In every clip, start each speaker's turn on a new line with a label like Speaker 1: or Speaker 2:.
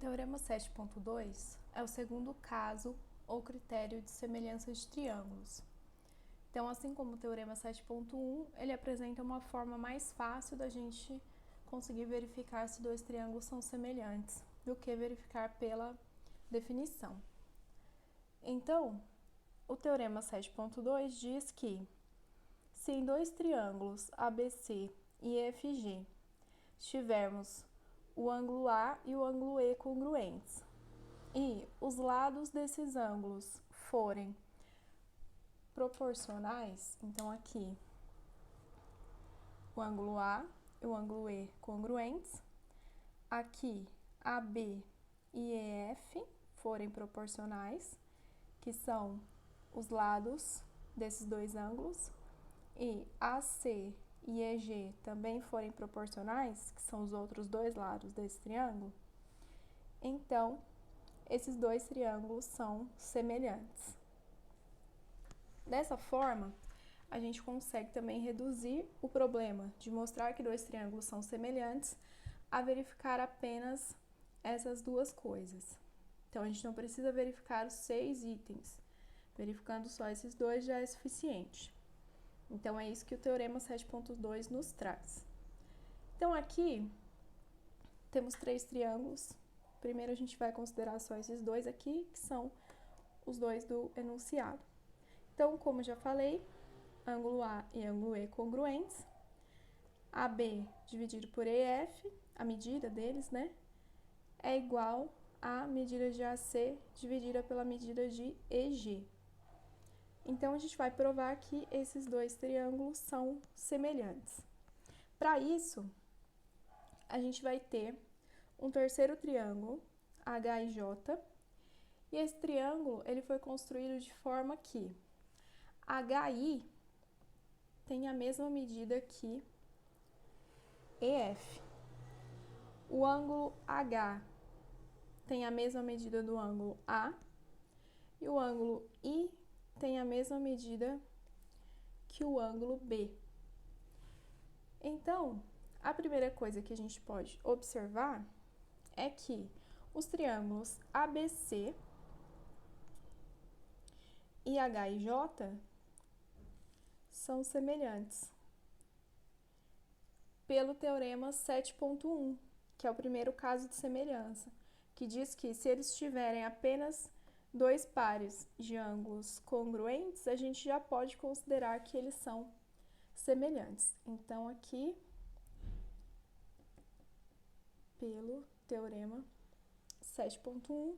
Speaker 1: Teorema 7.2 é o segundo caso ou critério de semelhança de triângulos. Então, assim como o Teorema 7.1, ele apresenta uma forma mais fácil da gente conseguir verificar se dois triângulos são semelhantes do que verificar pela definição. Então, o Teorema 7.2 diz que se em dois triângulos ABC e EFG tivermos o ângulo A e o ângulo E congruentes, e os lados desses ângulos forem proporcionais, então aqui o ângulo A e o ângulo E congruentes, aqui AB e EF forem proporcionais, que são os lados desses dois ângulos, e AC e EG também forem proporcionais, que são os outros dois lados desse triângulo, então esses dois triângulos são semelhantes. Dessa forma, a gente consegue também reduzir o problema de mostrar que dois triângulos são semelhantes a verificar apenas essas duas coisas. Então, a gente não precisa verificar os 6 itens. Verificando só esses dois já é suficiente. Então, é isso que o Teorema 7.2 nos traz. Então, aqui temos 3 triângulos. Primeiro, a gente vai considerar só esses dois aqui, que são os dois do enunciado. Então, como já falei, ângulo A e ângulo E congruentes. AB dividido por EF, a medida deles, né, é igual à medida de AC dividida pela medida de EG. Então, a gente vai provar que esses dois triângulos são semelhantes. Para isso, a gente vai ter um terceiro triângulo, HIJ, e esse triângulo ele foi construído de forma que HI tem a mesma medida que EF. O ângulo H tem a mesma medida do ângulo A e o ângulo I tem a mesma medida que o ângulo B. Então, a primeira coisa que a gente pode observar é que os triângulos ABC e HIJ são semelhantes pelo Teorema 7.1, que é o primeiro caso de semelhança, que diz que se eles tiverem apenas dois pares de ângulos congruentes, a gente já pode considerar que eles são semelhantes. Então, aqui, pelo Teorema 7.1,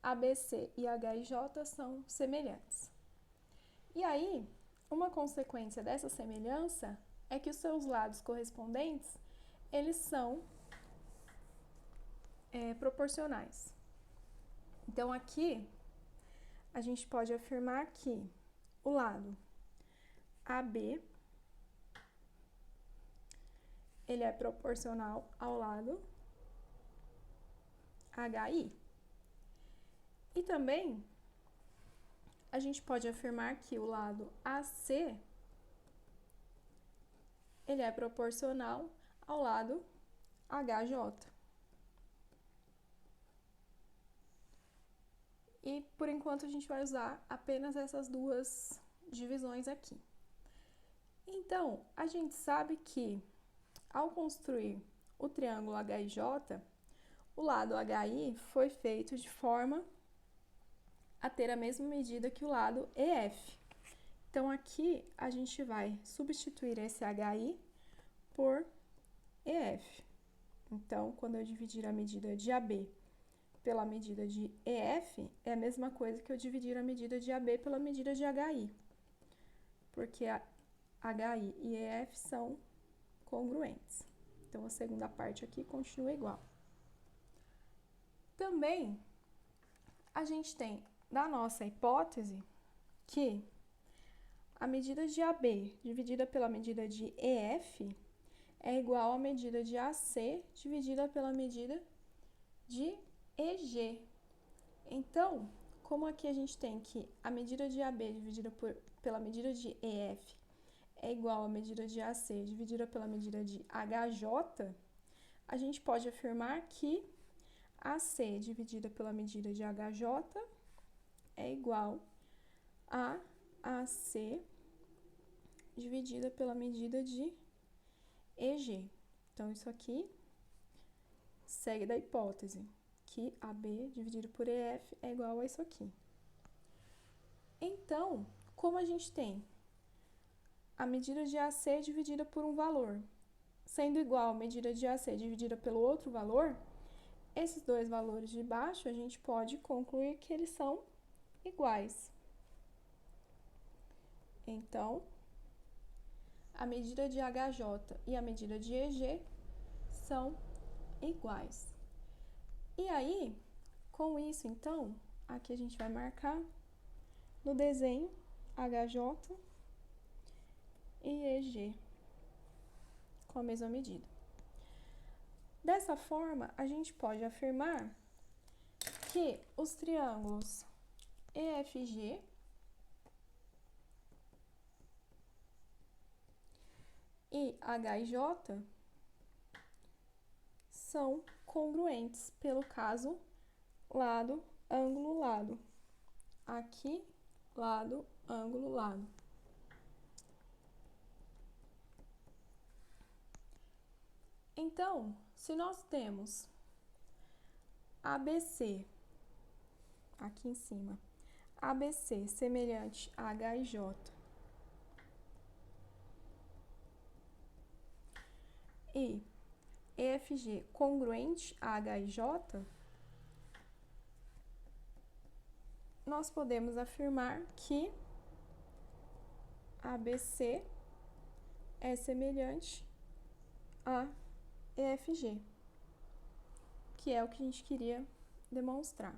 Speaker 1: ABC e HIJ são semelhantes. E aí, uma consequência dessa semelhança é que os seus lados correspondentes, eles são proporcionais. Então, aqui, a gente pode afirmar que o lado AB, ele é proporcional ao lado HI. E também, a gente pode afirmar que o lado AC, ele é proporcional ao lado HJ. E, por enquanto, a gente vai usar apenas essas duas divisões aqui. Então, a gente sabe que, ao construir o triângulo HIJ, o lado HI foi feito de forma a ter a mesma medida que o lado EF. Então, aqui, a gente vai substituir esse HI por EF. Então, quando eu dividir a medida de AB pela medida de EF, é a mesma coisa que eu dividir a medida de AB pela medida de HI, porque a HI e EF são congruentes. Então, a segunda parte aqui continua igual. Também, a gente tem, da nossa hipótese, que a medida de AB dividida pela medida de EF é igual à medida de AC dividida pela medida de EG. Então, como aqui a gente tem que a medida de AB dividida pela medida de EF é igual à medida de AC dividida pela medida de HJ, a gente pode afirmar que AC dividida pela medida de HJ é igual a AC dividida pela medida de EG. Então, isso aqui segue da hipótese que AB dividido por EF é igual a isso aqui. Então, como a gente tem a medida de AC dividida por um valor, sendo igual a medida de AC dividida pelo outro valor, esses dois valores de baixo a gente pode concluir que eles são iguais. Então, a medida de HJ e a medida de EG são iguais. E aí, com isso, então, aqui a gente vai marcar no desenho HJ e EG com a mesma medida. Dessa forma, a gente pode afirmar que os triângulos EFG e HJ são congruentes pelo caso lado, ângulo, lado. Aqui, lado, ângulo, lado. Então, se nós temos ABC, aqui em cima, ABC semelhante a HJ e EFG congruente a HJ, nós podemos afirmar que ABC é semelhante a EFG, que é o que a gente queria demonstrar.